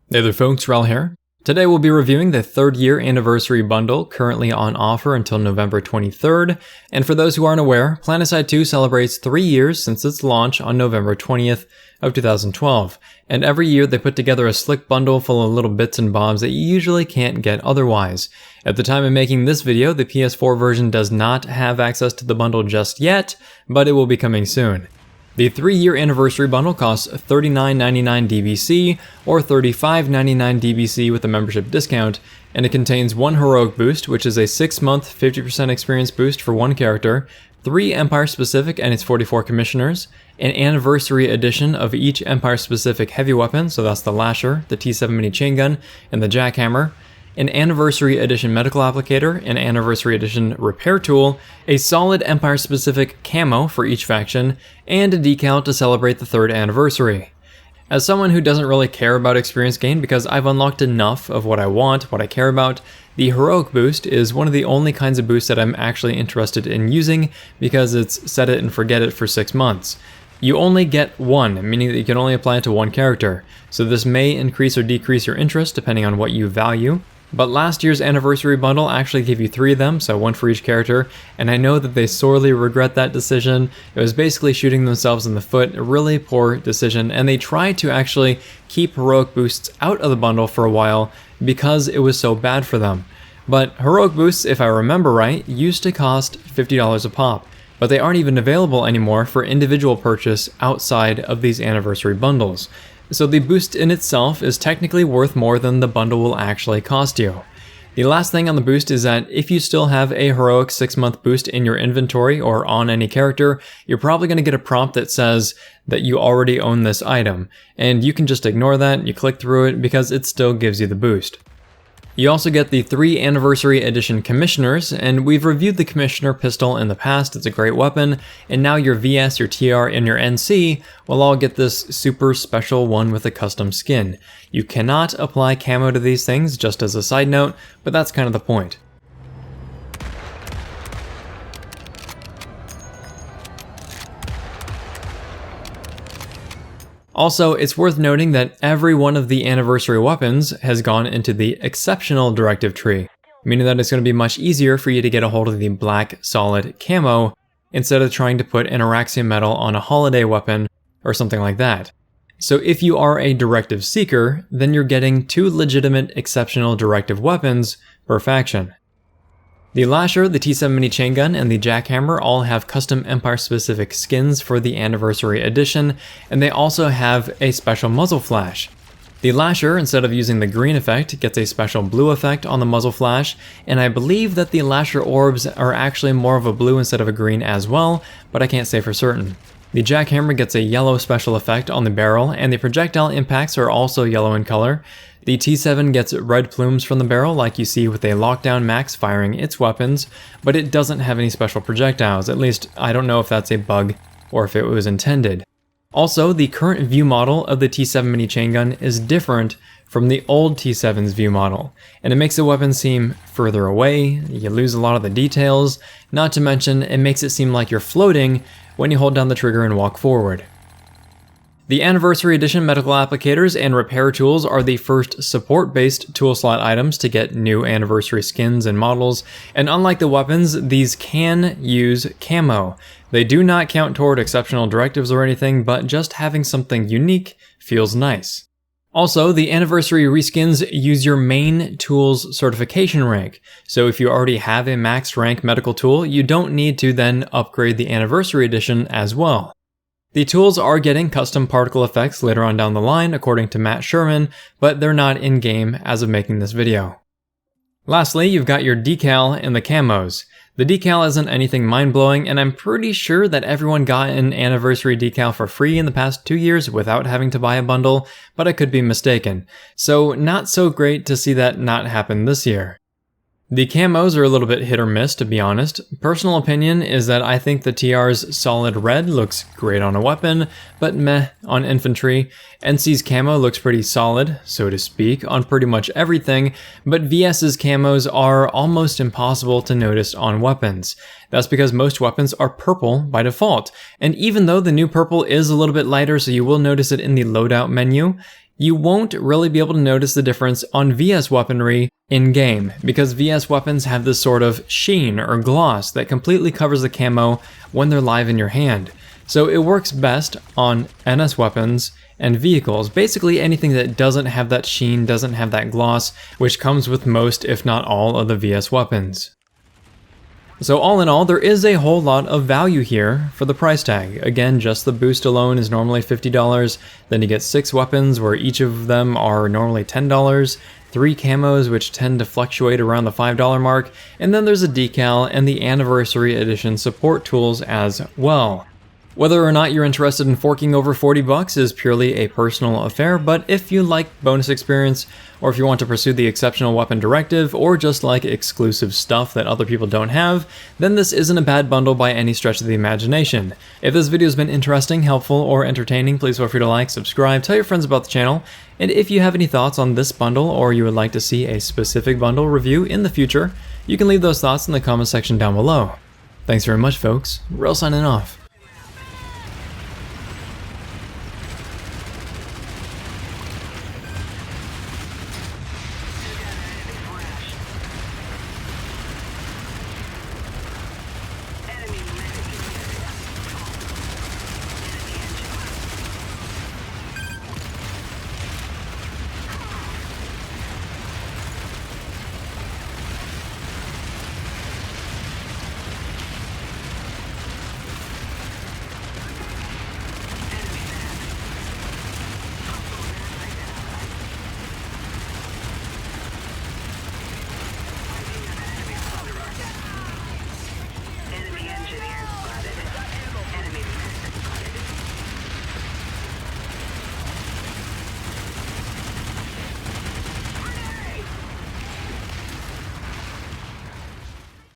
Hey there folks, Wrel here. Today we'll be reviewing the 3rd year anniversary bundle currently on offer until November 23rd. And for those who aren't aware, PlanetSide 2 celebrates 3 years since its launch on November 20th of 2012. And every year they put together a slick bundle full of little bits and bobs that you usually can't get otherwise. At the time of making this video, the PS4 version does not have access to the bundle just yet, but it will be coming soon. The 3-year anniversary bundle costs $39.99 DBC or $35.99 DBC with a membership discount, and it contains 1 heroic boost, which is a 6-month 50% experience boost for 1 character, 3 Empire specific and its 44 commissioners, an anniversary edition of each Empire specific heavy weapon, so that's the Lasher, the T7 mini chain gun, and the Jackhammer, an anniversary edition medical applicator, an anniversary edition repair tool, a solid Empire specific camo for each faction, and a decal to celebrate the 3rd anniversary. As someone who doesn't really care about experience gain because I've unlocked enough of what I want, what I care about, the heroic boost is one of the only kinds of boosts that I'm actually interested in using because it's set it and forget it for 6 months. You only get 1, meaning that you can only apply it to 1 character, so this may increase or decrease your interest depending on what you value. But last year's anniversary bundle actually gave you 3 of them, so 1 for each character, and I know that they sorely regret that decision. It was basically shooting themselves in the foot, a really poor decision, and they tried to actually keep heroic boosts out of the bundle for a while because it was so bad for them. But heroic boosts, if I remember right, used to cost $50 a pop, but they aren't even available anymore for individual purchase outside of these anniversary bundles. So the boost in itself is technically worth more than the bundle will actually cost you. The last thing on the boost is that if you still have a heroic 6-month boost in your inventory or on any character, you're probably going to get a prompt that says that you already own this item, and you can just ignore that, you click through it because it still gives you the boost. You also get the 3 Anniversary Edition Commissioners, and we've reviewed the Commissioner pistol in the past, it's a great weapon, and now your VS, your TR, and your NC will all get this super special one with a custom skin. You cannot apply camo to these things, just as a side note, but that's kind of the point. Also, it's worth noting that every one of the anniversary weapons has gone into the exceptional directive tree, meaning that it's going to be much easier for you to get a hold of the black solid camo instead of trying to put an Araxium metal on a holiday weapon or something like that. So if you are a directive seeker, then you're getting 2 legitimate exceptional directive weapons per faction. The Lasher, the T7 mini chain gun, and the Jackhammer all have custom Empire-specific skins for the Anniversary Edition, and they also have a special muzzle flash. The Lasher, instead of using the green effect, gets a special blue effect on the muzzle flash, and I believe that the Lasher orbs are actually more of a blue instead of a green as well, but I can't say for certain. The Jackhammer gets a yellow special effect on the barrel, and the projectile impacts are also yellow in color. The T7 gets red plumes from the barrel like you see with a Lockdown Max firing its weapons, but it doesn't have any special projectiles, at least I don't know if that's a bug or if it was intended. Also, the current view model of the T7 mini chain gun is different from the old T7's view model, and it makes the weapon seem further away, you lose a lot of the details, not to mention it makes it seem like you're floating when you hold down the trigger and walk forward. The Anniversary Edition medical applicators and repair tools are the first support-based tool slot items to get new anniversary skins and models, and unlike the weapons, these can use camo. They do not count toward exceptional directives or anything, but just having something unique feels nice. Also, the anniversary reskins use your main tool's certification rank, so if you already have a maxed rank medical tool, you don't need to then upgrade the Anniversary Edition as well. The tools are getting custom particle effects later on down the line, according to Matt Sherman, but they're not in-game as of making this video. Lastly, you've got your decal and the camos. The decal isn't anything mind-blowing, and I'm pretty sure that everyone got an anniversary decal for free in the past 2 years without having to buy a bundle, but I could be mistaken. So not so great to see that not happen this year. The camos are a little bit hit or miss, to be honest. Personal opinion is that I think the TR's solid red looks great on a weapon, but meh on infantry. NC's camo looks pretty solid, so to speak, on pretty much everything, but VS's camos are almost impossible to notice on weapons. That's because most weapons are purple by default, and even though the new purple is a little bit lighter so you will notice it in the loadout menu, You won't really be able to notice the difference on VS weaponry in-game, because VS weapons have this sort of sheen or gloss that completely covers the camo when they're live in your hand. So it works best on NS weapons and vehicles, basically anything that doesn't have that sheen, doesn't have that gloss, which comes with most if not all of the VS weapons. So all in all, there is a whole lot of value here for the price tag. Again, just the boost alone is normally $50, then you get 6 weapons where each of them are normally $10, 3 camos which tend to fluctuate around the $5 mark, and then there's a decal and the Anniversary Edition support tools as well. Whether or not you're interested in forking over $40 is purely a personal affair, but if you like bonus experience, or if you want to pursue the exceptional weapon directive, or just like exclusive stuff that other people don't have, then this isn't a bad bundle by any stretch of the imagination. If this video has been interesting, helpful, or entertaining, please feel free to like, subscribe, tell your friends about the channel, and if you have any thoughts on this bundle, or you would like to see a specific bundle review in the future, you can leave those thoughts in the comment section down below. Thanks very much, folks. Wrel signing off.